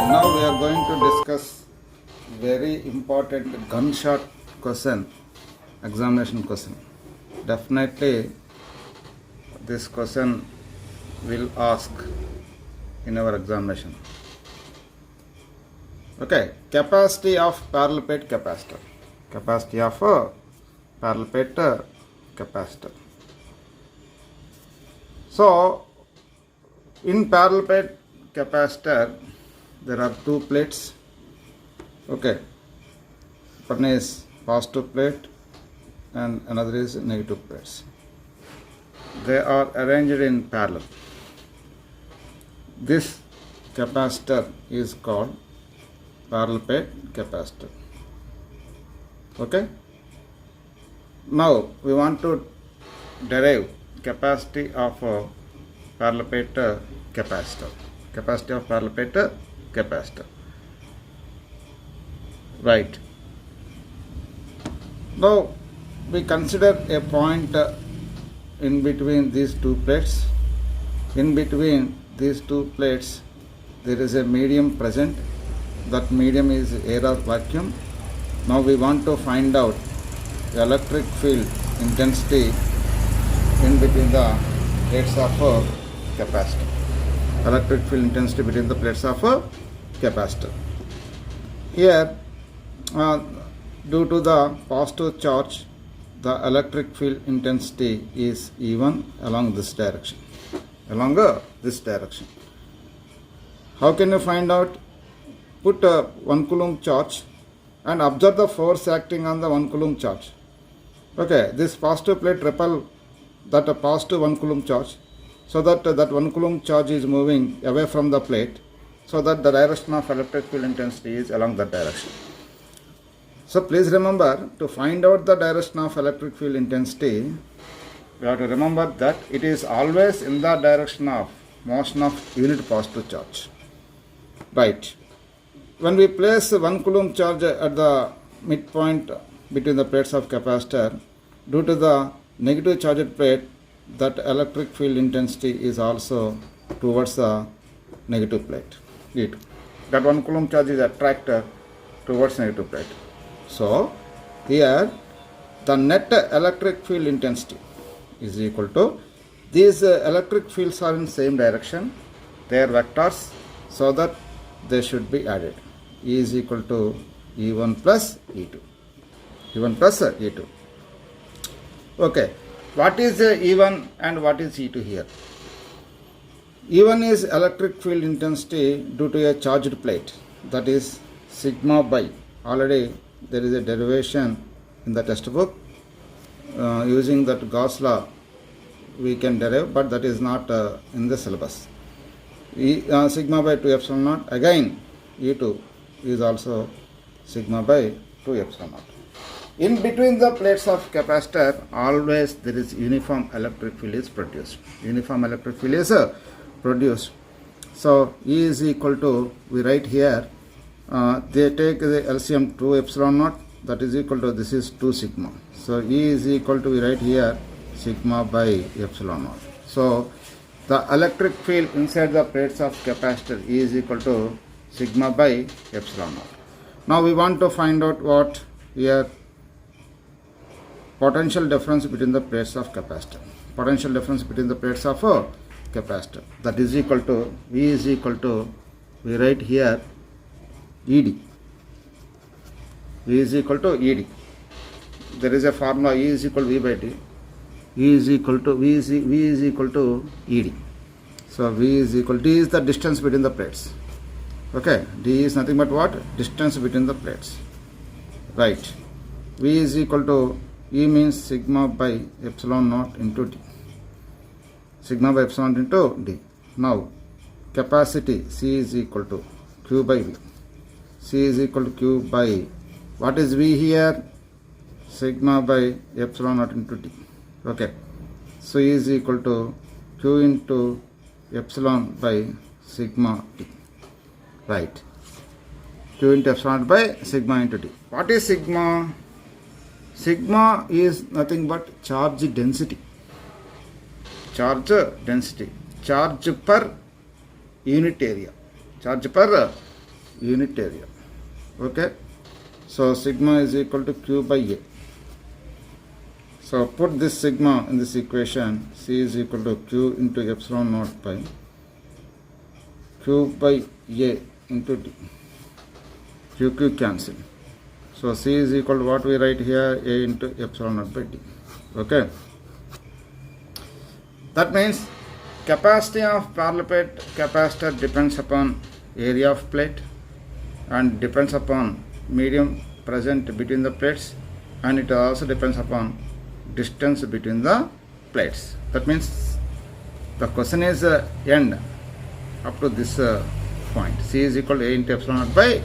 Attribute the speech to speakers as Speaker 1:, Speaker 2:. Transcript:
Speaker 1: Now we are going to discuss very important gunshot question, examination question. Definitely this question will ask in our examination. Okay, capacity of parallel plate capacitor. Capacity of parallel plate capacitor. So, in parallel plate capacitor, there are two plates. Okay, one is positive plate and another is negative plates. They are arranged in parallel. This capacitor is called parallel plate capacitor. Okay. Now we want to derive capacity of parallel plate capacitor. Capacity of parallel plate capacitor. Right. Now we consider a point in between these two plates. In between these two plates there is a medium present. That medium is air or vacuum. Now we want to find out the electric field intensity in between the plates of capacitor. Electric field intensity between the plates of capacitor. Here, due to the positive charge, the electric field intensity is E1 along this direction. Along this direction. How can you find out? Put 1 coulomb charge and observe the force acting on the 1 coulomb charge. Okay, this positive plate repel that a positive 1 coulomb charge, so that 1 coulomb charge is moving away from the plate, so that the direction of electric field intensity is along that direction. So please remember, to find out the direction of electric field intensity, we have to remember that it is always in the direction of motion of unit positive charge. Right. When we place 1 coulomb charge at the midpoint between the plates of capacitor, due to the negative charged plate, that electric field intensity is also towards the negative plate. E2. That 1 coulomb charge is attracted towards negative plate. So, here the net electric field intensity is equal to, these electric fields are in same direction, they are vectors, so that they should be added. E is equal to E1 plus E2. E1 plus E2. Okay. What is E1 and what is E2 here? E1 is electric field intensity due to a charged plate. That is sigma by. Already there is a derivation in the textbook. Using that Gauss law we can derive, but that is not in the syllabus. Sigma by 2 epsilon naught. Again E2 is also sigma by 2 epsilon naught. In between the plates of capacitor, always there is uniform electric field is produced. Uniform electric field is produced. So E is equal to, we write here, they take the LCM 2 epsilon naught, that is equal to, this is 2 sigma. So E is equal to, we write here, sigma by epsilon naught. So the electric field inside the plates of capacitor E is equal to sigma by epsilon naught. Now we want to find out what here, potential difference between the plates of capacitor. Potential difference between the plates of capacitor. That is equal to, V is equal to, we write here, ED. V is equal to ED. There is a formula, E is equal to V by D. E is equal to, V is equal to ED. So V is equal, D is the distance between the plates. Okay, D is nothing but what? Distance between the plates. Right. V is equal to, E means sigma by epsilon naught into D. Sigma by epsilon into D. Now, capacity C is equal to Q by V. C is equal to Q by, what is V here? Sigma by epsilon naught into D. Okay. So E is equal to Q into epsilon by sigma D. Right. Q into epsilon by sigma into D. What is sigma? Sigma is nothing but charge density. Charge density. Charge per unit area. Charge per unit area. Okay, so sigma is equal to Q by A. So put this sigma in this equation. C is equal to Q into epsilon naught by Q by A into D. QQ cancel. So C is equal to what we write here, A into epsilon naught by D. Okay. That means capacity of parallel plate capacitor depends upon area of plate and depends upon medium present between the plates, and it also depends upon distance between the plates. That means the question is end up to this point. C is equal to A into epsilon naught by